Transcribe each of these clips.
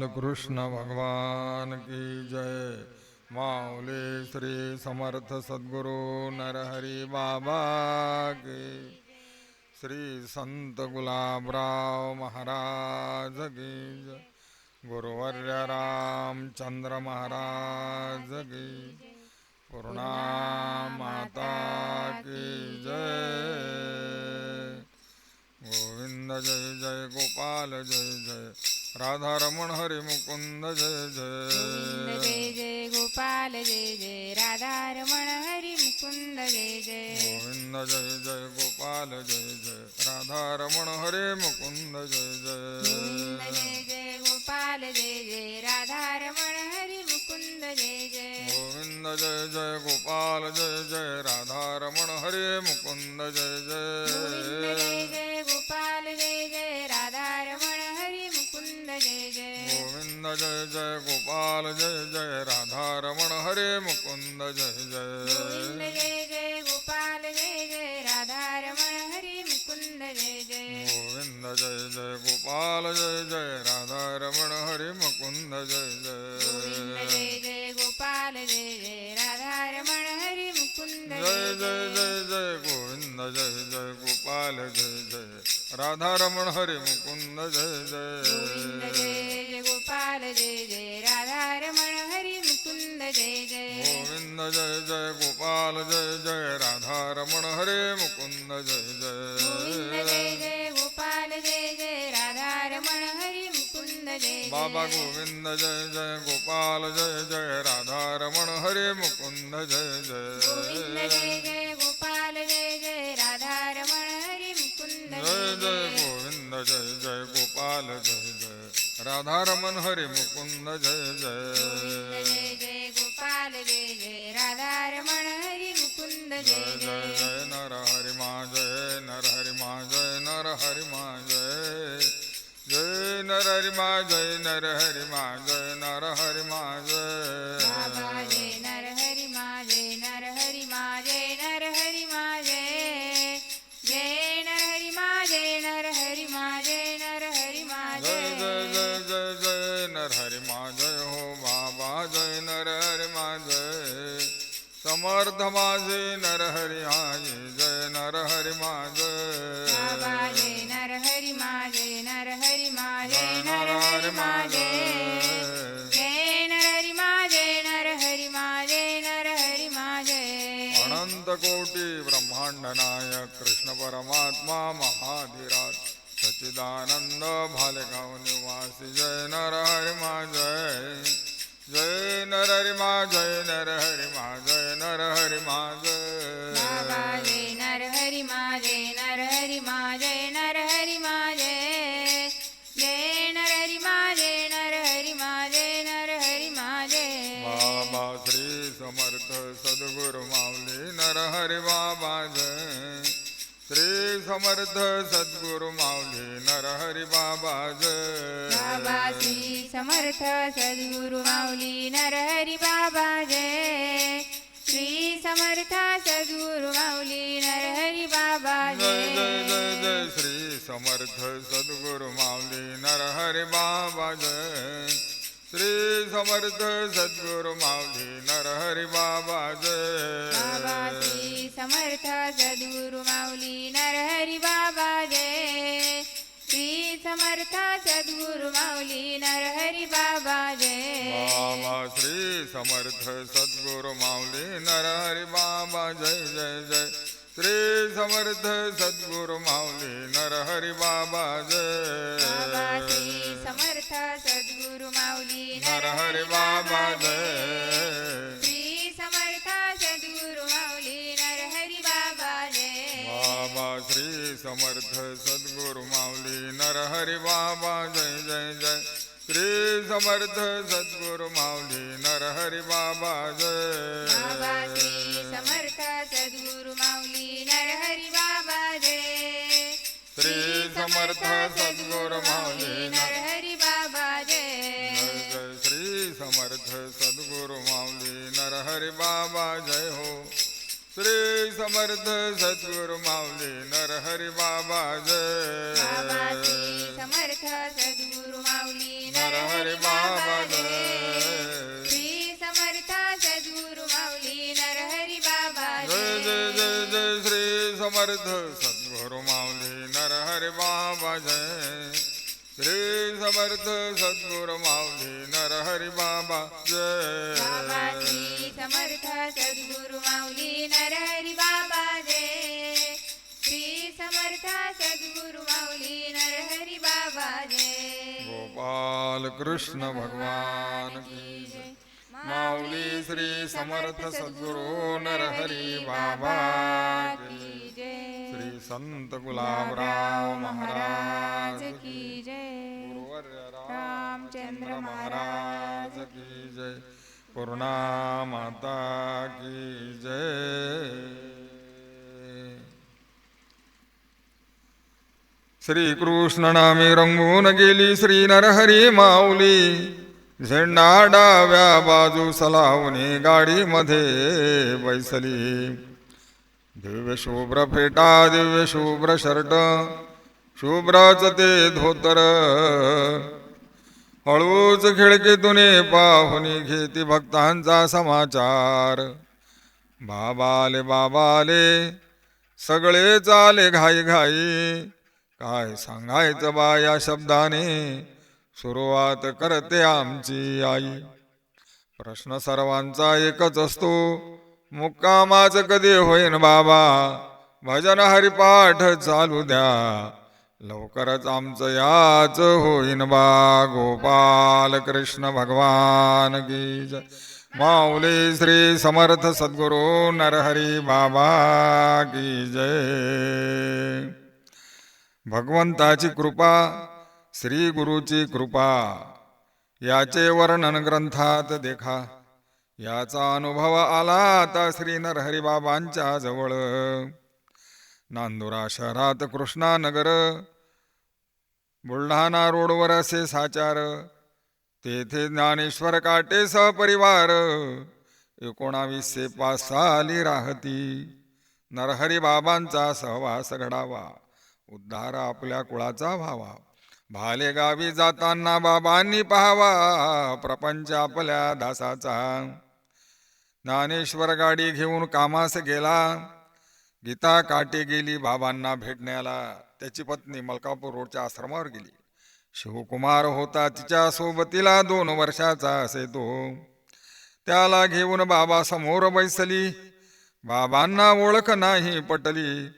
बालकृष्ण भगवान की जय। माऊली श्री समर्थ सद्गुरु नरहरी बाबा की। श्री संत गुलाबराव महाराज की जय। गुरुवर्य रामचंद्र महाराज की। पूर्णा माता की जय। गोविंद जय जय गोपाल जय जय राधारमण हरि मुकुंद जय जय। गोविंद जय जय गोपाल जय जय राधारमण हरि मुकुंद जय जय। गोविंद जय जय गोपाल जय जय राधारमण हरि मुकुंद जय जय। गोविंद जय जय गोपाल जय जय राधारमण हरि मुकुंद जय जय। गोविंद जय जय गोपाल जय जय राधारमण हरि मुकुंद जय जय। गोविंद जय जय गोपाल जय जय राधारमण हरि मुकुंद जय जय। गोविंद जय जय गोपाल जय जय राधारमण हरि मुकुंद जय जय। गोविंद जय जय गोपाल जय जय राधारमण हरि मुकुंद जय जय। गोविंद जय जय गोपाल जय जय राधारमण हरि मुकुंद जय जय। गोविंद जय जय गोपाल जय जय राधारमण हरि मुकुंद जय जय जय जय जय गोविंद जय जय गोपाल जय जय राधारमण हरि मुकुंद जय जय। गोविंद जय जय गोपाल जय जय राधारमण हरि मुकुंद जय जय। गोविंद जय जय गोपाल जय जय राधारमण हरि मुकुंद जय जय। गोविंद जय जय गोपाल जय जय राधारमण हरि मुकुंद जय जय। बाबा गोविंद जय जय गोपाल जय जय राधारमण हरि मुकुंद जय जय। गोविंद जय जय गोपाल जय जय राधारमण हरि मुकुंद जय जय जय जय। गोविंद जय जय गोपाल जय जय राधारमण हरि मुकुंद जय जय। गोविंद जय जय गोपाल जय जय राधारमण हरि मुकुंद जय जय जय जय। जय नर हरि मा जय नर हरि मा जय नर हरि मा जय। जय नर हरि मा जय नर हरि मा जय नर हरि मा बाबा जय। जय नर हरि मा जय नर हरि मा जय नर हरि मा जय। जय नर हरि मा जय नर हरि मा जय नर हरि मा जय जय। जय जय जय जय नर हरि मा जय हो बाबा जय नर हरि मा जय। समर्थ माझे नर हरि आई जय नर हरि मा बाबा जय। जय नर हरि मा जय नर हरि मा जय नर हरि मा जय। जय नर हरि मा जय नर हरि मा जय नर हरि मा जय। अनंत कोटी ब्रह्मांड नायक कृष्ण परमात्मा महाधीराज सच्चिदानंद भालेगाव निवासी जय नर हरि मा जय। जय नर हरि मा जय नर हरि मा जय नर हरि मा बाबा जय। जय नर हरि मा जय नर हरि मा जय नर हरि मा जय। जय नर हरि मा जय नर हरि मा जय नर हरि मा जय। बाबा श्री समर्थ सद्गुरु माऊली नर हरि बाबा जय। श्री समर्थ सद्गुरु माऊली नर हरि बाबा बाबा जय। श्री समर्थ सद्गुरु माऊली नर हरि बाबा जय। श्री समर्थ सद्गुरु माऊली नर हरि बाबा जय जय जय जय। जय श्री समर्थ सद्गुरु माऊली नर हरि बाबा जय। श्री समर्थ सद्गुरु माऊली नर हरि बाबा बाबा जय। श्री समर्थ सद्गुरु माऊली नर हरि बाबा जय। श्री समर्थ सद्गुरु माऊली नर हरि बाबा जय। बाबा श्री समर्थ सद्गुरु माऊली नर हरि बाबा जय जय जय। श्री समर्थ सद्गुरु माऊली नर हरि बाबा बाबा श्री जय। समर्थ सद्गुरु माऊली नर हरि बाबा जय। श्री समर्थ सद्गुरु माऊली नर हरि बाबा जय। बाबा श्री समर्थ सद्गुरु माऊली नर हरि बाबा जय जय जय। श्री समर्थ सद्गुरु माऊली नर हरि बाबा बाबा श्री जय। समर्थ सद्गुरु माऊली नर हरि बाबा जय। श्री समर्थ सद्गुरु माऊली नर हरि बाबा जय। जय जय श्री समर्थ सद्गुरु माऊली नर हरि बाबा जय हो। श्री समर्थ सद्गुरु माऊली नर हरि बाबा बाबा श्री जय। समर्थ सद्गुरु माऊली नर हरि नरहरी बाबा जय श्री समर्थ सद्गुरु माऊली नरहरी बाबा जय जय जय जय श्री समर्थ सद्गुरु माऊली नरहरी बाबा जय श्री समर्थ सद्गुरु माऊली नरहरी बाबा जय बाबा श्री समर्थ सद्गुरु माऊली नरहरी बाबा जय श्री समर्थ सद्गुरु माऊली नरहरी बाबा जय गोपाल कृष्ण भगवान की जय माऊली श्री समर्थ सद्गुरु नरहरी बाबा की जय श्री संत गुलाबराव महाराज की जय गुरुवर्य रामचंद्र महाराज की जय पूर्णा माता की जय श्री कृष्ण नामे रंगून गेली श्री नरहरी माऊली झेंडा डाव्या बाजू सलावणी गाडीमध्ये बैसली दिव्य शुभ्र फेटा दिव्य शुभ्र शर्ट शुभ्रच ते धोतर हळूच खिडकीतून पाहुनी घेती भक्तांचा समाचार बाबाले बाबाले सगळे चाले घाई घाई काय सांगायचं बा या शब्दाने सुरुवात करते आमची आई प्रश्न सर्वांचा एकच असतो मुक्कामाच कधी होईन बाबा भजन हरिपाठ चालू द्या लवकरच आमचं याच होईन बा गोपाल कृष्ण भगवान की जय माऊली श्री समर्थ सद्गुरु नरहरी बाबा की जय भगवंताची कृपा श्री गुरुची कृपा याचे वर्णन ग्रंथात देखा याचा अनुभव आला आता श्री नरहरी बाबांच्या जवळ नांदुरा शहरात कृष्णानगर बुलढाणा रोडवर असे साचार तेथे ज्ञानेश्वर काटे सहपरिवार 1905 साली राहती नरहरी बाबांचा सहवास घडावा उद्धार आपल्या कुळाचा व्हावा भाले गावी जाताना बाबांनी पाहावा प्रपंच आपल्या दासाचा ज्ञानेश्वर गाडी घेऊन कामास गेला गीता काटे गेली बाबांना भेटण्याला त्याची पत्नी मलकापूर रोडच्या आश्रमावर गेली शिवकुमार होता तिच्या सोबतीला 2 वर्षाचा असे तो त्याला घेऊन बाबा समोर बैसली बाबांना ओळख नाही पटली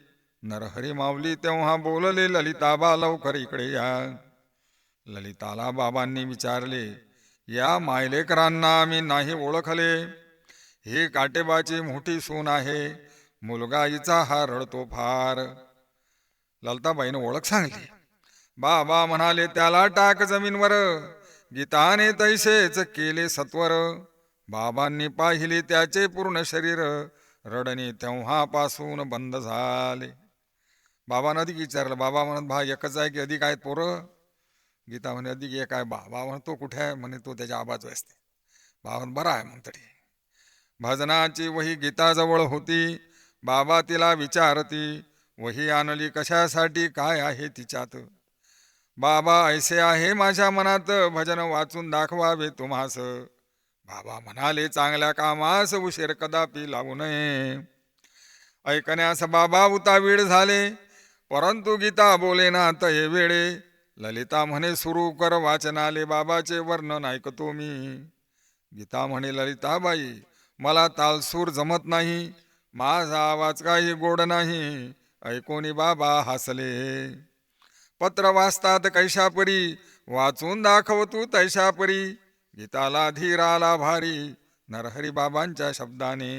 नरहरी माऊली तेव्हा बोलले ललिताबा लवकर इकडे या ललिताला बाबांनी विचारले या मायलेकरांना आम्ही नाही ओळखले ही काटेबाची मोठी सून आहे मुलगा हिचा हा रडतो फार ललिताबाईने ओळख सांगली बाबा म्हणाले त्याला टाक जमीनवर गीताने तैसेच केले सत्वर बाबांनी पाहिले त्याचे पूर्ण शरीर रडणे तेव्हापासून बंद झाले बाबांना अधिक विचारलं बाबा म्हणत भा एकच आहे की अधिक आहेत पोरं गीता म्हणे अधिक एक आहे बाबा म्हणतो कुठे आहे म्हणे तो त्याच्या आबाजू असते बाबा बरा आहे म्हणत भजनाची वही गीताजवळ होती बाबा तिला विचारती वही आणली कशासाठी काय आहे तिच्यात बाबा ऐसे आहे माझ्या मनात भजन वाचून दाखवावे तुम्हास बाबा म्हणाले चांगल्या कामास उशीर कदापि लावू नये ऐकण्यास बाबा उतावीळ झाले परंतु गीता बोले ना तये वेळे ललिता म्हणे सुरू कर वाचनाले बाबाचे वर्णन ऐकतो मी गीता म्हणे ललिताबाई मला तालसूर जमत नाही माझा आवाज काही गोड नाही ऐकोनी बाबा हसले पत्र वाचतात कैशापरी वाचून दाखव तू तैशापरी गीताला धीर आला भारी नरहरी बाबांच्या शब्दाने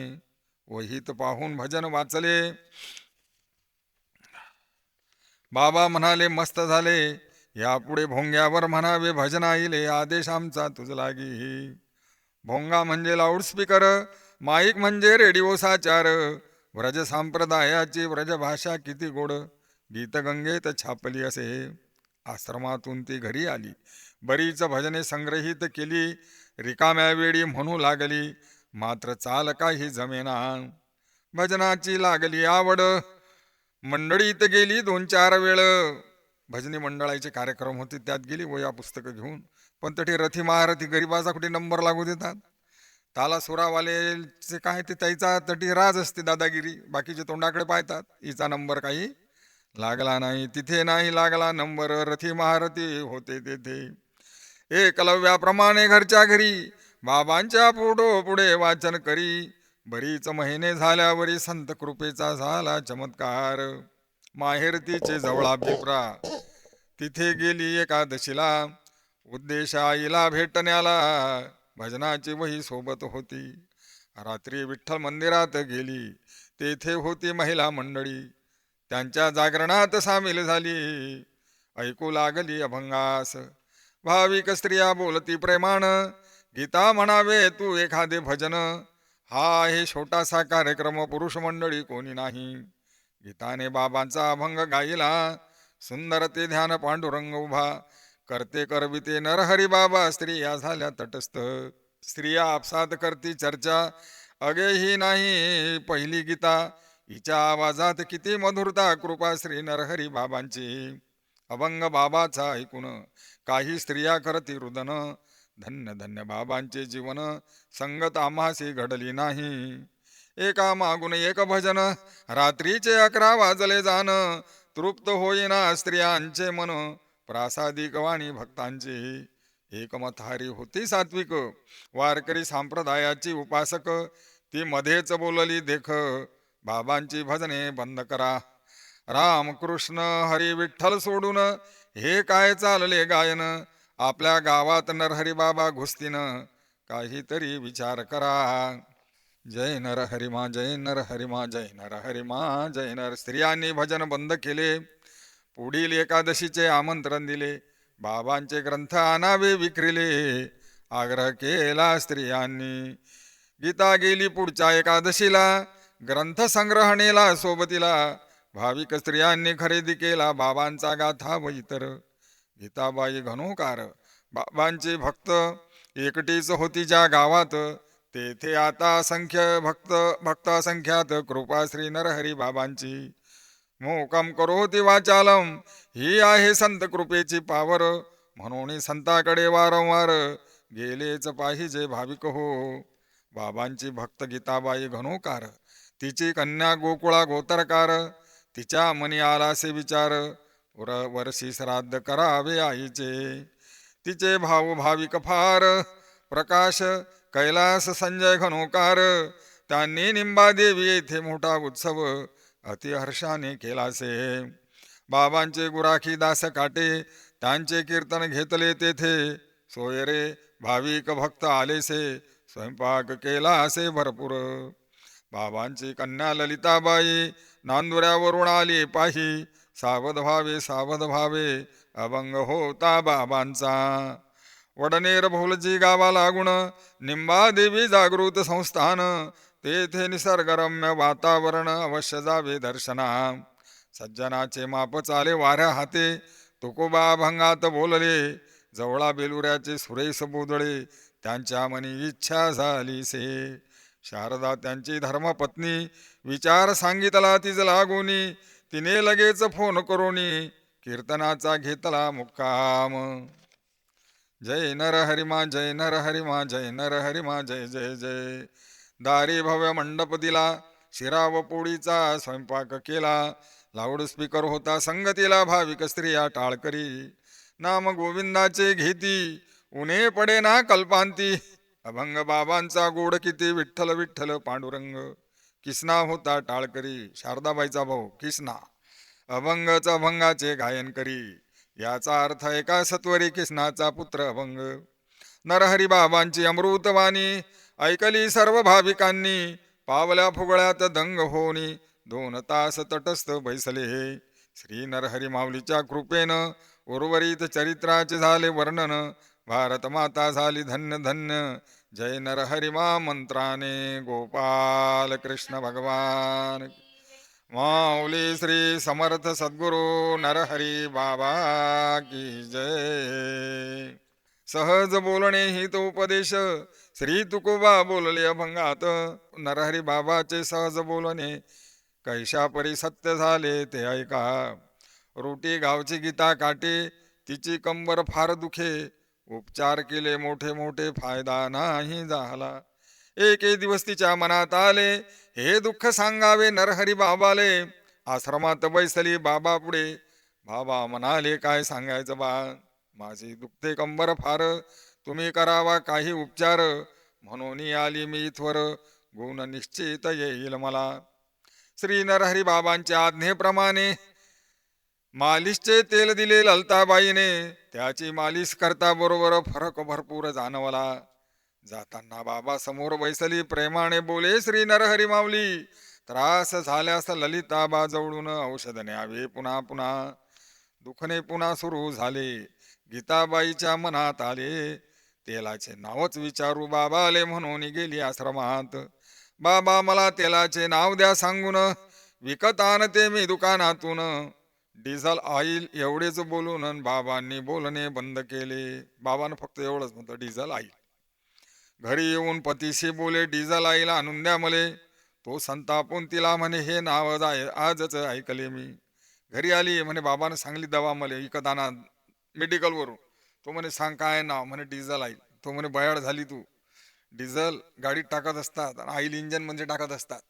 वहीत पाहून भजन वाचले बाबा म्हणाले मस्त झाले यापुढे भोंग्यावर म्हणावे भजन आईले आदेश आमचा तुझ लागी भोंगा म्हणजे लाऊडस्पीकर माईक म्हणजे रेडिओ साचार व्रज संप्रदायाची व्रज भाषा किती गोड गीतगंगेत छापली असे आश्रमातून ती घरी आली बरीच भजने संग्रहित केली रिकाम्या वेळी म्हणू लागली मात्र चाल काही जमेना भजनाची लागली आवड मंडळीत गेली 2-4 वेळ भजनी मंडळाचे कार्यक्रम होते त्यात गेली वया पुस्तकं घेऊन पण तटी रथी महारथी गरिबाचा कुठे नंबर लागू देतात. ताला सुरावालेचे काय ते त्याचा तटी राज असते दादागिरी, बाकीचे तोंडाकडे पाहतात. हिचा नंबर काही लागला नाही, तिथे नाही लागला नंबर, रथी महारथी होते तेथे. एकलव्याप्रमाणे घरच्या घरी बाबांच्या फोटो पुढे वाचन करी. बरीच महिने झाल्यावरी संत कृपेचा झाला चमत्कार. माहेरतीचे जवळा बिप्रा तिथे गेली एकादशीला. उद्देश आईला भेटण्याला, भजनाची वही सोबत होती. रात्री विठ्ठल मंदिरात गेली, तेथे होती महिला मंडळी. त्यांच्या जागरणात सामील झाली, ऐकू लागली अभंगास. भाविक स्त्रिया बोलती प्रेमान, गीता म्हणावे तू एखादे भजन. हा आहे छोटासा कार्यक्रम, पुरुष मंडळी कोणी नाही. गीताने बाबांचा अभंग गायला, सुंदर ते ध्यान पांडुरंग उभा. करते करविते नरहरी बाबा, स्त्रिया झाल्या तटस्थ. स्त्रिया आपसात करती चर्चा, अगे ही नाही पहिली गीता. हिच्या आवाजात किती मधुरता, कृपा श्री नरहरी बाबांची. अभंग बाबाचा ऐकून काही स्त्रिया करती रुदन. धन्य धन्य बाबांचे जीवन, संगत आम्हासी घडली नाही. एका मागून एक भजन, रात्रीचे 11 वाजले जाण. तृप्त होईना स्त्रियांचे मन, प्रासादिक वाणी भक्तांची. एक मथारी होती सात्विक, वारकरी संप्रदायाची उपासक. ती मध्येच बोलली देख, बाबांची भजने बंद करा. राम कृष्ण हरी विठ्ठल सोडून हे काय चालले गायन. आपल्या गावात नरहरी बाबा घुसतीन, काहीतरी विचार करा. जय नर हरिमा, जय नर हरिमा, जय नर हरिमा, जय नर. स्त्रियांनी भजन बंद केले. पुढील एकादशीचे आमंत्रण दिले. बाबांचे ग्रंथ आणावे विक्रिले, आग्रह केला स्त्रियांनी. गीता गेली पुढच्या एकादशीला, ग्रंथ संग्रहणेला सोबतीला. भाविक स्त्रियांनी खरेदी केला बाबांचा गाथा व इतर. गीताबाई घनोकार बाबांचे भक्त, एकटीच होती ज्या गावात. तेथे आता असंख्य भक्त असंख्यात, कृपा श्री नरहरी बाबांची. मोकम करोति वाचालम, ही आहे संत कृपेची पावर. म्हणून संताकडे वारंवार गेलेच पाहिजे भाविक हो. बाबांची भक्त गीताबाई घनोकार, तिची कन्या गोकुळा गोतरकार. तिच्या मनी आलासे विचार, वर्षी श्राद्ध करावे आईचे. तिचे भाऊ भाविक फार, प्रकाश कैलास संजय घनोकार. त्यांनी निंबादेवी येथे मोठा उत्सव अतिहर्षाने केलासे. बाबांचे गुराखी दास काटे, त्यांचे कीर्तन घेतले तेथे. सोयरे भाविक भक्त आलेसे, स्वयंपाक केला असे भरपूर. बाबांची कन्या ललिताबाई नांदुऱ्यावरून आली पाही. सावध व्हावे सावध व्हावे, अभंग होता बाबांचा. वडनेर भोलजी गावा लागून निंबादेवी जागृत संस्थान. तेथे निसर्गरम्य वातावरण, अवश्य जावे दर्शना. सज्जनाचे माप चाले वाऱ्या हाते, तुकोबा अभंगात बोलले. जवळा बेलुऱ्याचे सुरेश बोदळे, त्यांच्या मनी इच्छा झालीसे. शारदा त्यांची धर्मपत्नी, विचार सांगितला तिज लागोनी. तिने लगेच फोन करोनी, कीर्तनाचा घेतला मुक्काम. जय नर हरिमा, जय नर हरिमा, जय नर हरिमा, जय जय जय. दारी भव्य मंडप दिला, शिरा व पोळीचा स्वयंपाक केला. लाऊडस्पीकर होता संगतीला, भाविक स्त्रिया टाळकरी. नाम गोविंदाचे घेती, उन्हे पडे ना कल्पांती. अभंग बाबांचा गोड किती, विठ्ठल विठ्ठल पांडुरंग. किसना होता टाळकरी, शारदाबाईचा भाऊ किसना. अभंगच अभंगाचे गायन करी, याचा अर्थ एका सत्वरी किसनाचा पुत्र अभंग. नरहरी बाबांची अमृतवाणी ऐकली सर्व भाविकांनी. पावल्या फुगळ्यात दंग होनी, 2 तास तटस्थ बैसले. श्री नरहरी माऊलीच्या कृपेनं उर्वरित चरित्राचे झाले वर्णन. भारत माता झाली धन्य धन्य, जय नरहरी मा मंत्राने. गोपाल कृष्ण भगवान. माऊली श्री समर्थ सद्गुरु नरहरी बाबा की जय. सहज बोलणे हित उपदेश, श्री तुकोबा बोलले अभंगात. नरहरी बाबाचे सहज बोलणे, कैशा परी सत्य झाले ते ऐका. रोटी गावची गीता काटे, तिची कंबर फार दुखे. उपचार केले मोठे मोठे फायदा नाही झाला. एक दिवस तिच्या मनात आले, हे दुःख सांगावे नरहरी बाबाले. आश्रमात बैसली बाबा पुढे. बाबा म्हणाले, काय सांगायचं बा, माझी दुखते कंबर फार, तुम्ही करावा काही उपचार. म्हणून आली मी इथवर, गुण निश्चित येईल मला. श्री नरहरी बाबांच्या आज्ञेप्रमाणे मालिशचे तेल दिले ललताबाईने. त्याची मालिश करता बरोबर फरक भरपूर जाणवला. जाताना बाबा समोर बैसली, प्रेमाने बोले, श्री नरहरी माऊली, त्रास झाल्यास ललिताबा जवळून औषध न्यावे पुन्हा पुन्हा. दुखणे पुन्हा सुरू झाले. गीताबाईच्या मनात आले, तेलाचे नावच विचारू बाबाले, म्हणून गेली आश्रमात. बाबा मला तेलाचे नाव द्या सांगून, विकत आणते मी दुकानातून. डिझेल ऑइल एवढेच बोलून बाबांनी बोलणे बंद केले. बाबांना फक्त एवढंच म्हणतं, डिझेल ऑइल. घरी येऊन पतीशी बोले, डिझेल ऑइल आणून द्या मले. तो संतापून तिला म्हणे, हे नाव आजच ऐकले मी. घरी आली म्हणे, बाबानं सांगली दवा मले विकत आणा मेडिकलवरून. तो म्हणे, सांग काय नाव? म्हणे डिझेल ऑइल. तो म्हणे, बयाड झाली तू, डिझेल गाडीत टाकत असतात, ऑइल इंजन म्हणजे टाकत असतात.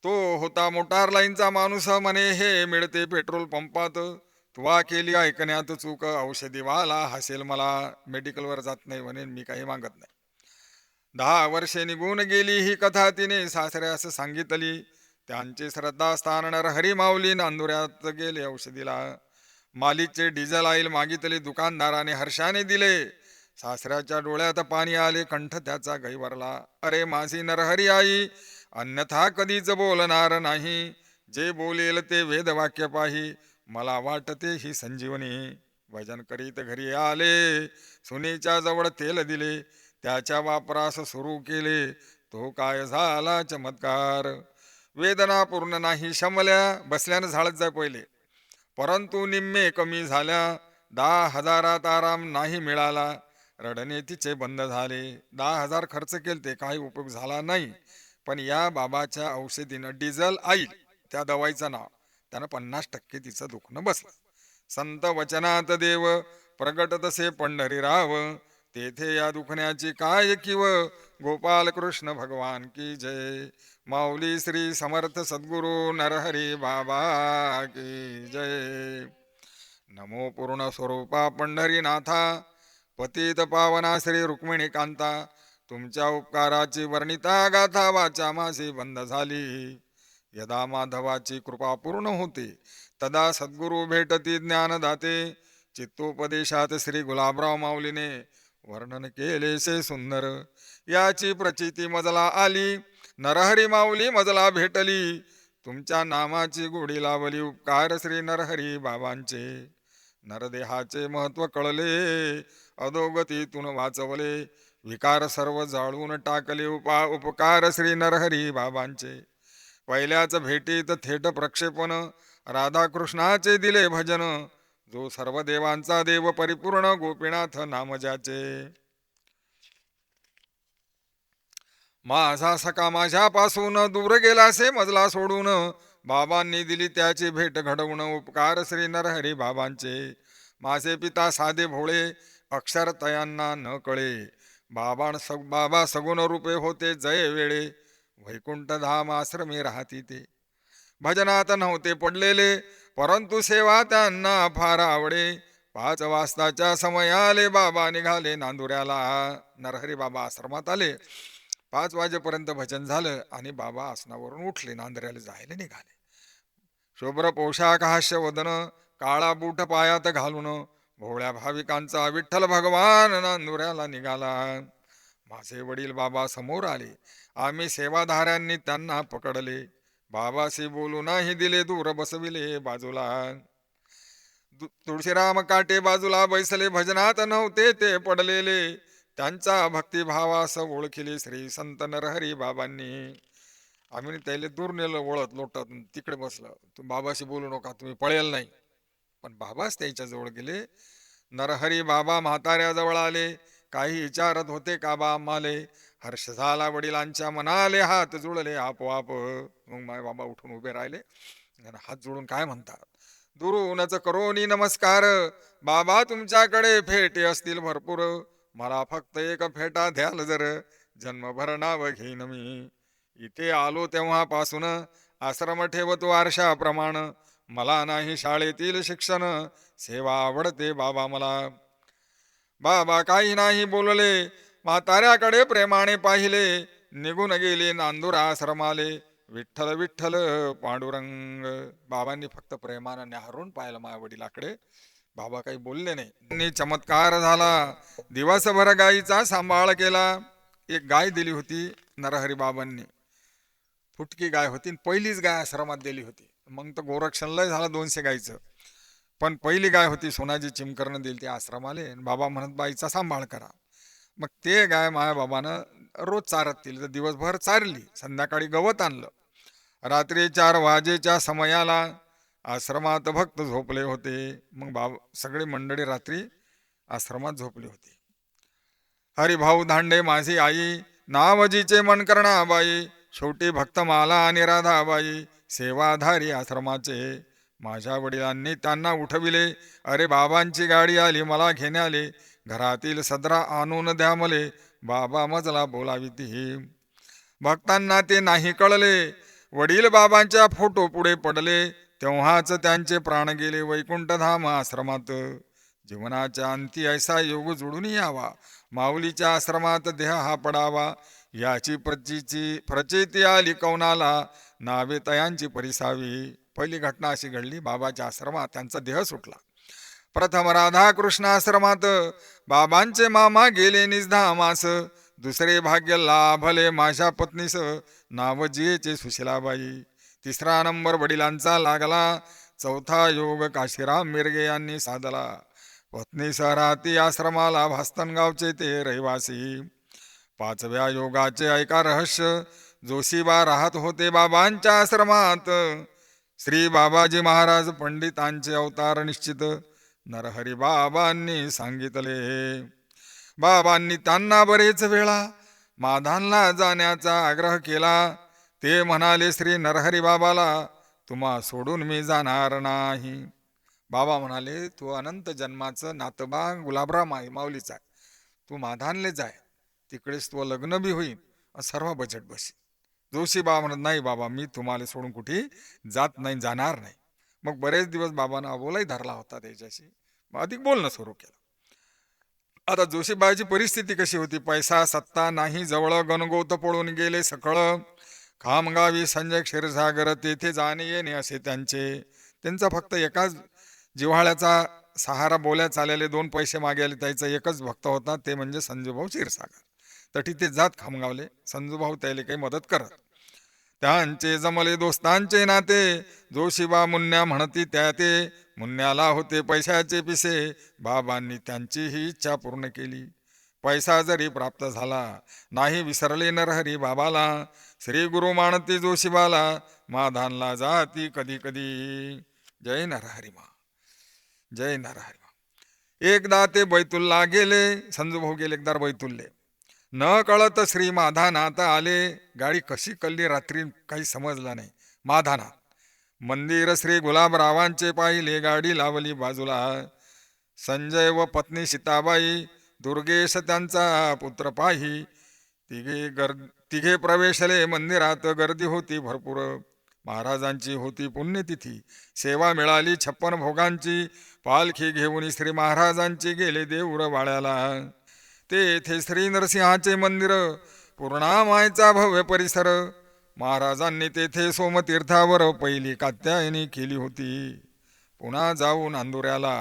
तो होता मोटार लाईनचा माणूस, म्हणे हे मिळते पेट्रोल पंपात. तुवा केली ऐकण्यात चूक, औषधीवाला हसेल मला, मेडिकलवर जात नाही म्हणे, मी काही मागत नाही. 10 वर्षे निघून गेली. ही कथा तिने सासऱ्यास सांगितली. त्यांचे श्रद्धास्थान नरहरी माऊली नांदुऱ्यात गेले औषधीला. मालिकचे डिझेल ऑइल मागितले. दुकानदाराने हर्षाने दिले. सासऱ्याच्या डोळ्यात पाणी आले, कंठ त्याचा गैवरला. अरे माझी नरहरी आई, अन्यथा कधीच बोलणार नाही. जे बोलेल ते वेदवाक्य पाही, मला वाटते ही संजीवनी. भजन करीत घरी आले, सुनेच्या जवळ तेल दिले. त्याच्या वापरास सुरू केले, तो काय झाला चमत्कार. वेदना पूर्ण नाही शमल्या, बसल्यानं झाडत जाय पहिले, परंतु निम्मे कमी झाल्या. 10,000 आराम नाही मिळाला. रडणे तिचे बंद झाले. 10,000 खर्च केले, ते काही उपयोग झाला नाही. पण या बाबाच्या औषधीनं, डिझेल ऑइल त्या दवाईचं नाव, त्यानं 50% तिचं दुखणं बसलं. संत वचनात देव प्रगट तसे पंढरीराव, तेथे या दुखण्याची काय किव. गोपाल कृष्ण भगवान की जय. माऊली श्री समर्थ सद्गुरु नरहरी बाबा की जय. नमो पूर्ण स्वरूपा पंढरीनाथा, पतित पावना श्री रुक्मिणी कांता. तुमच्या उपकाराची वर्णिता गाथा, वाचा माझी बंद झाली. यदा माधवाची कृपा पूर्ण होते, तदा सद्गुरु भेटती ज्ञानदाते. चित्तोपदेशात श्री गुलाबराव माऊलीने वर्णन केले से सुंदर. याची प्रचिती मजला आली, नरहरी माऊली मजला भेटली. तुमच्या नामाची गोडी लावली, उपकार श्री नरहरी बाबांचे. नरदेहाचे महत्व कळले, अधोगतीतून वाचवले. विकार सर्व जाळून टाकले, उपकार श्री नरहरी बाबांचे. पहिल्याच भेटीत थेट प्रक्षेपण, राधाकृष्णाचे दिले भजन. जो सर्व देवांचा देव परिपूर्ण, गोपीनाथ नाम ज्याचे. माझा सखा माझ्यापासून दूर गेलासे मजला सोडून. बाबांनी दिली त्याची भेट घडवून, उपकार श्री नरहरी बाबांचे. माझे पिता साधे भोळे, अक्षर तयांना न कळे. बाबा सगुण रूपे होते जय वेळे. वैकुंठ धाम आश्रमी राहती ते. भजनात नव्हते पडलेले, परंतु सेवा त्यांना फार आवडे. 5 वाजताच्या समयाले बाबा निघाले नांदुऱ्याला. नरहरी बाबा आश्रमात आले. 5 वाजेपर्यंत भजन झालं आणि बाबा आसनावरून उठले, नांदुऱ्याला जायला निघाले. शुभ्र पोशाख, हास्य वदन, काळा बूट पायात घालून, भोळ्या भाविकांचा विठ्ठल भगवान नांदुऱ्याला निघाला. माझे वडील बाबा समोर आले. आम्ही सेवाधाऱ्यांनी त्यांना पकडले. बाबाशी बोलू नाही दिले, दूर बसविले बाजूला. तुळशीराम काटे बाजूला बैसले. भजनात नव्हते ते पडलेले, त्यांचा भक्तिभावास ओळखिले श्री संत नरहरी बाबांनी. आम्ही त्याला दूर नेलं, वळत लोटत तिकडे बसलं. तू बाबाशी बोलू नका, तुम्ही पळेल नाही. पण बाबाच त्याच्या जवळ गेले. नरहरी बाबा म्हाताऱ्याजवळ आले. काही विचारत होते का बा आम्हाले. हर्ष झाला वडिलांच्या मनाले, हात जुळले आपोआप. मग माय बाबा उठून उभे राहिले. हात जोडून काय म्हणतात, दुरूनच करोनी नमस्कार, बाबा तुमच्याकडे फेटे असतील भरपूर, मला फक्त एक फेटा द्याल जर, जन्मभर नाव घेईन मी. इथे आलो तेव्हापासून आश्रम ठेवतो आरशाप्रमाण, मला नाही शाळेतील शिक्षण, सेवा आवडते बाबा मला. बाबा काही नाही बोलले, म्हाताऱ्याकडे प्रेमाने पाहिले, निघून गेले नांदूर आश्रमाले. विठ्ठल विठ्ठल पांडुरंग. बाबांनी फक्त प्रेमानं न्याहारून पाहिलं माझ्या वडिलाकडे. बाबा काही बोलले नाही. त्यांनी चमत्कार झाला. दिवसभर गायीचा सांभाळ केला. एक गाय दिली होती नरहरी बाबांनी, फुटकी गाय होती, पहिलीच गाय आश्रमात दिली होती. मग तर गोरक्षण लय झाला 200 गायचं, पण पहिली गाय होती सोनाजी चिमकरनं दिली ती आश्रमाले. बाबा म्हणत बाईचा सांभाळ करा. मग ते गाय माझ्या बाबानं रोज चारत दिली, तर दिवसभर चारली, संध्याकाळी गवत आणलं. रात्री 4 वाजेच्या समयाला आश्रमात भक्त झोपले होते. मग सगळी मंडळी रात्री आश्रमात झोपली होती. हरिभाऊ धांडे माझी आई, नावजीचे मनकर्णा बाई, शेवटी भक्त माला आणि राधाबाई, सेवाधारी आश्रमाचे. माझ्या वडिलांनी त्यांना उठविले, अरे बाबांची गाडी आली मला घेण्याले, घरातील सदरा आणून द्या मले, बाबा मजला बोलावी ती. भक्तांना ते नाही कळले, वडील बाबांच्या फोटो पुढे पडले, तेव्हाच त्यांचे प्राण गेले वैकुंठधाम आश्रमात. जीवनाच्या अंती ऐसा योग जुळून यावा, माऊलीच्या आश्रमात देह हा पडावा, याची प्रचिती आली कौनाला, नावे तयांची परिसावी. पहिली घटना अशी घडली, बाबाच्या आश्रमात त्यांचा देह सुटला. प्रथम राधाकृष्ण आश्रमात बाबांचे मामा गेले निजधामास, दुसरे भाग्य लाभले माझ्या पत्नीस, नाव जियेचे सुशिलाबाई. तिसरा नंबर वडिलांचा लागला, चौथा योग काशीराम मिरगे यांनी साधला. पत्नी राहती आश्रमाला, भास्तनगावचे ते रहिवासी. पाचव्या योगाचे ऐका रहस्य, जोशीबा राहत होते बाबांच्या आश्रमात. श्री बाबाजी महाराज पंडितांचे अवतार निश्चित, नरहरी बाबांनी सांगितले. बाबांनी त्यांना बरेच वेळा माधानला जाण्याचा आग्रह केला. ते म्हणाले, श्री नरहरी बाबाला तुम्हा सोडून मी जाणार नाही. बाबा म्हणाले, तू अनंत जन्माचं नातबा गुलाबराव माऊलीचा आहे, तू माधानले जाय, तिकडेच तो लग्न बी होईल, सर्व बजेट बसेल. जोशी बाबा म्हणत, नाही बाबा मी तुम्हाला सोडून कुठे जात नाही, जाणार नाही. मग बरेच दिवस बाबांना अबोलाही धरला होता त्याच्याशी, मग अधिक बोलणं सुरू केलं. आता जोशीबाईची परिस्थिती कशी होती, पैसा सत्ता नाही जवळ, गणगोत पळून गेले सकळ. खामगावी संजय क्षीरसागर, तेथे जाणे येणे असे त्यांचा फक्त एकाच जिव्हाळ्याचा सहारा, बोल्या चाललेले 2 पैसे मागेले त्याचा एकच भक्त होता, ते म्हणजे संजूभाऊ क्षीरसागर. तर तिथे जात खामगावले, संजूभाऊ त्याला काही मदत करत. त्यांचे जमले दोस्तांचे नाते, जोशीबा मुन्या म्हणती त्या ते, मुन्याला होते पैशाचे पिसे, बाबांनी त्यांची ही इच्छा पूर्ण केली. पैसा जरी प्राप्त झाला नाही, विसरले नरहरी बाबाला. श्री गुरु मानती जोशीबाला, माधानला जाती कधी कधी. जय नरहरी मा, जय नरहरी मा. एकदा ते बैतुलला गेले, संजूभाऊ गेले एकदा बैतुलले. न कळत श्री माधानात आले. गाडी कशी कल्ली रात्री काही समजला नाही. माधानात मंदिर श्री गुलाबरावांचे पाहिले, गाडी लावली बाजूला. संजय व पत्नी सीताबाई, दुर्गेश त्यांचा पुत्र पाही, तिघे प्रवेशले मंदिरात. गर्दी होती भरपूर, महाराजांची होती पुण्यतिथी, सेवा मिळाली 56 भोगांची. पालखी घेऊन श्री महाराजांची गेले देऊळ वाड्याला. तेथे श्री नरसिंहाचे मंदिर, पूर्णामायचा भव्य परिसर. महाराजांनी तेथे सोमतीर्थावर पहिली कात्यायनी केली होती. पुन्हा जाऊन अंदुऱ्याला,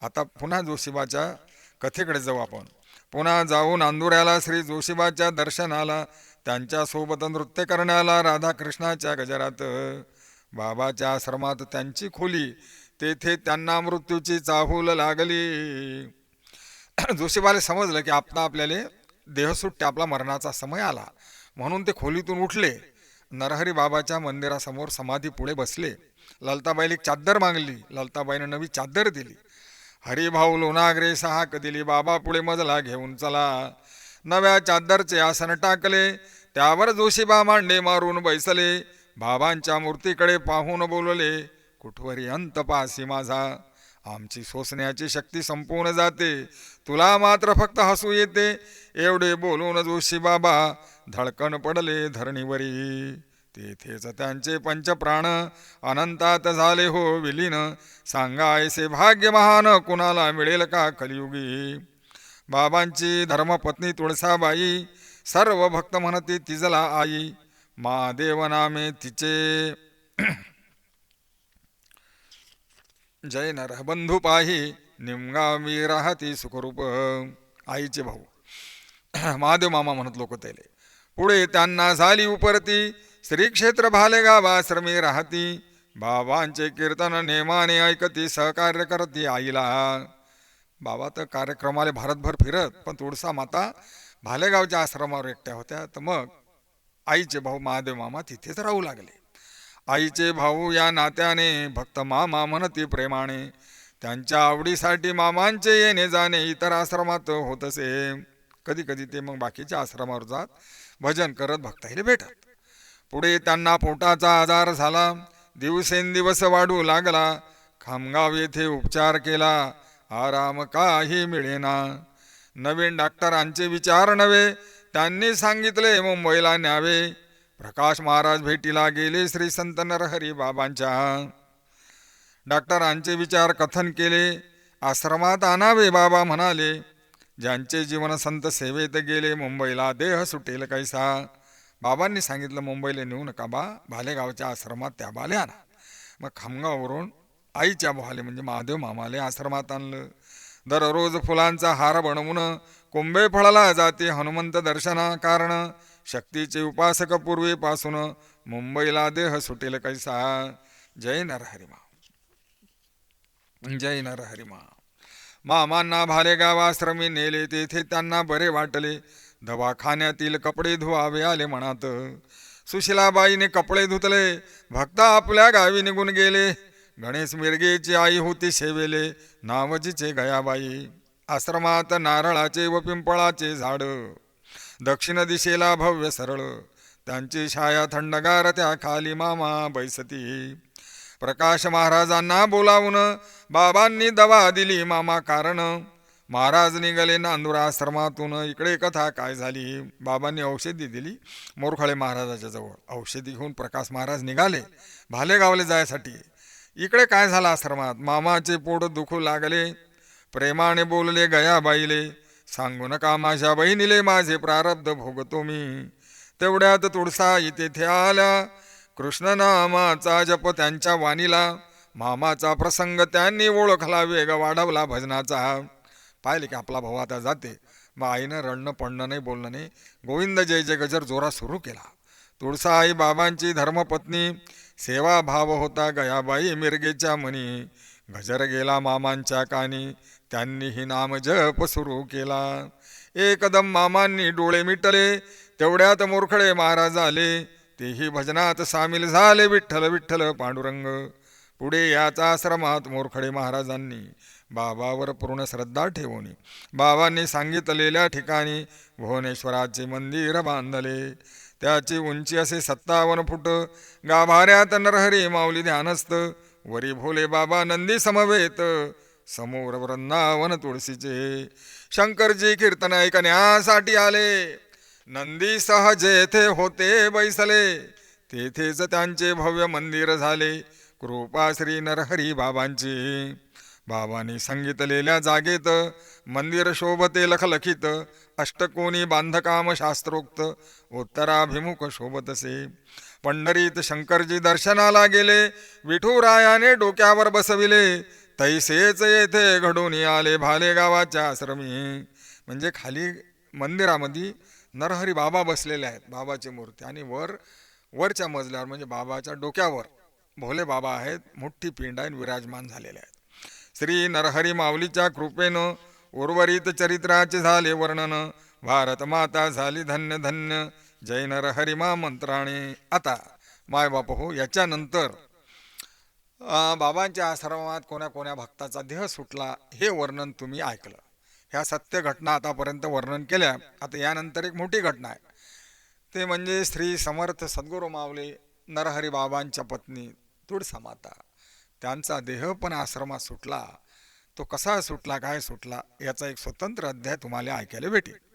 आता पुन्हा जोशीबाच्या कथेकडे जाऊ आपण. पुन्हा जाऊन अंदुऱ्याला श्री जोशीबाच्या दर्शनाला, त्यांच्यासोबत नृत्य करण्याला राधाकृष्णाच्या गजरात. बाबाच्या आश्रमात त्यांची खोली, तेथे त्यांना मृत्यूची चाहूल लागली. जोशीबाला समजलं की आपल्याला देह सुट्टे, आपला मरणाचा समय आला, म्हणून ते खोलीतून उठले. नरहरी बाबाच्या मंदिरासमोर समाधी पुढे बसले. ललताबाईला एक चादर मागली, ललताबाईने नवी चादर दिली. हरिभाऊ लोणाग्रे सहाक दिली, बाबा पुढे मजला घेऊन चला. नव्या चादरचे आसन टाकले, त्यावर जोशीबा मांडे मारून बैसले. बाबांच्या मूर्तीकडे पाहून बोलले, कुठवरी अंत पासी माझा. आमची सोसण्याची शक्ती संपूर्ण जाते, तुला मात्र फक्त हसू येते. एवढे बोलून जोशी बाबा धडकन पडले धरणीवरी. तेथेच त्यांचे पंचप्राण अनंतात झाले हो विलीन. सांगा ऐसे भाग्य महान कुणाला मिळेल का कलियुगी. बाबांची धर्मपत्नी तुळसाबाई सर्व भक्त म्हणते तिजला आई. महादेव नामे तिचे जय नरबंधू पाही. निमगावी राहती सुखरूप. आईचे भाऊ महादेव मामा म्हणत लोक त्याले. पुढे त्यांना झाली उपरती, श्री क्षेत्र भालेगाव आश्रमी राहती. बाबांचे कीर्तन नेमाने ऐकती, सहकार्य करती आईला. बाबा तर कार्यक्रमाला भारतभर फिरत, पण तुळसा माता भालेगावच्या आश्रमावर एकट्या होत्या. तर मग आईचे भाऊ महादेव मामा तिथेच राहू लागले. आईचे भाऊ या नात्याने भक्त मामा म्हणती प्रेमाने. त्यांच्या आवडीसाठी मामांचे येणे जाणे इतर आश्रमात होत असे. कधी कधी ते मग बाकीच्या आश्रमावर जात भजन करत भक्ताईला भेटत. पुढे त्यांना पोटाचा आजार झाला, दिवसेंदिवस वाढू लागला. खामगाव येथे उपचार केला, आराम काही मिळेना. नवीन डॉक्टरांचे विचार नव्हे, त्यांनी सांगितले मुंबईला न्यावे. प्रकाश महाराज भेटीला गेले श्री संत नरहरी बाबांच्या. डॉक्टरांचे विचार कथन केले, आश्रमात आणावे बाबा म्हणाले. ज्यांचे जीवन संत सेवेत गेले मुंबईला देह सुटेल कैसा. बाबांनी सांगितलं मुंबईला नेऊ नका बा, भालेगावच्या आश्रमात त्या बाले आणा. मग खामगाववरून आईच्या भाले म्हणजे महादेव मामाले आश्रमात आणलं. दररोज फुलांचा हार बनवून कुंभे फळाला जाते हनुमंत दर्शना. कारण शक्तीचे उपासक पूर्वीपासून मुंबईला देह सुटेल कैसा. जय नरहरिमा, जय नरहरिमा. मामांना भालेगाव आश्रमी नेले, तेथे त्यांना बरे वाटले. दवाखान्यातील कपडे धुवावे आले मनात. सुशिलाबाईने कपडे धुतले, भक्त आपल्या गावी निघून गेले. गणेश मिरगेची आई होती सेवेले, नावजीचे गयाबाई. आश्रमात नारळाचे व पिंपळाचे झाड, दक्षिण दिशेला भव्य सरळ. त्यांची छाया थंडगार त्या खाली मामा बैसती. प्रकाश महाराजांना बोलावून बाबांनी दवा दिली मामा कारण. महाराज निघाले नांदूर आश्रमातून. इकडे कथा काय झाली. बाबांनी औषधी दिली मोरखळे महाराजाच्या जवळ. औषधी घेऊन प्रकाश महाराज निघाले भालेगावले जायसाठी. इकडे काय झालं आश्रमात. मामाचे पोट दुखू लागले. प्रेमाने बोलले गयाबाईले, सांगू नका माझ्या बहिणीले माझे प्रारब्ध भोगतो मी. तेवढ्यात तुळसाई तेथे आल्या, कृष्ण नामाचा जप त्यांच्या वाणीला. मामाचा प्रसंग त्यांनी ओळखला, वेग वाढवला भजनाचा. पाहिले की आपला भाऊ आता जाते. मग आईनं रडणं पडणं नाही, बोलणं नाही, गोविंद जय जय गजर जोरा सुरू केला. तुळसाई बाबांची धर्मपत्नी, सेवा भाव होता गयाबाई मिरगेच्या मनी. गजर गेला मामांच्या कानी, त्यांनीही नाम जप सुरू केला. एकदम मामांनी डोळे मिटले, तेवढ्यात मोरखळे महाराज आले. तेही भजनात सामील झाले, विठ्ठल विठ्ठल पांडुरंग. पुढे याच आश्रमात मोरखळे महाराजांनी बाबावर पूर्ण श्रद्धा ठेवून बाबांनी सांगितलेल्या ठिकाणी भुवनेश्वराचे मंदिर बांधले. त्याची उंची असे 57 फूट. गाभाऱ्यात नरहरी माऊली ध्यानस्थ, वरी भोले बाबा नंदी समवेत, समोर वृंदावन तुळशीचे. शंकरजी कीर्तन ऐकण्यासाठी आले. नंदी सह जेथे होते बैसले, तेथेच त्यांचे भव्य मंदिर झाले. कृपा श्री नरहरी बाबांची. बाबांनी सांगितलेल्या जागेत मंदिर शोभते लखलखित. अष्टकोनी बांधकाम शास्त्रोक्त, उत्तराभिमुख शोभतसे. पंढरीत शंकरजी दर्शनाला गेले, विठुरायाने डोक्यावर बसविले. तैसेच येथे घडून आले भालेगावाच्या आश्रमी. म्हणजे खाली मंदिरामध्ये नरहरी बाबा बसलेले आहेत, बाबाची मूर्ती. आणि वरच्या मजल्यावर म्हणजे बाबाच्या डोक्यावर भोले बाबा आहेत, मोठी पिंड आहे, विराजमान झालेले आहेत. श्री नरहरी माऊलीच्या कृपेनं उर्वरित चरित्राचे झाले वर्णन. भारत माता झाली धन्य धन्य, जय नरहरी मा मंत्राणे. आता मायबाप हो, याच्यानंतर बाबांच्या आश्रमात कोण्या भक्ताचा देह सुटला हे वर्णन तुम्ही ऐकलं. ह्या सत्य घटना आतापर्यंत वर्णन केल्या. आता यानंतर एक मोठी घटना आहे, ते म्हणजे श्री समर्थ सद्गुरू माऊली नरहरी बाबांच्या पत्नी तुळसा माता. त्यांचा देह पण आश्रमात सुटला. तो कसा सुटला, काय सुटला, याचा एक स्वतंत्र अध्याय तुम्हाला ऐकायला भेटेल.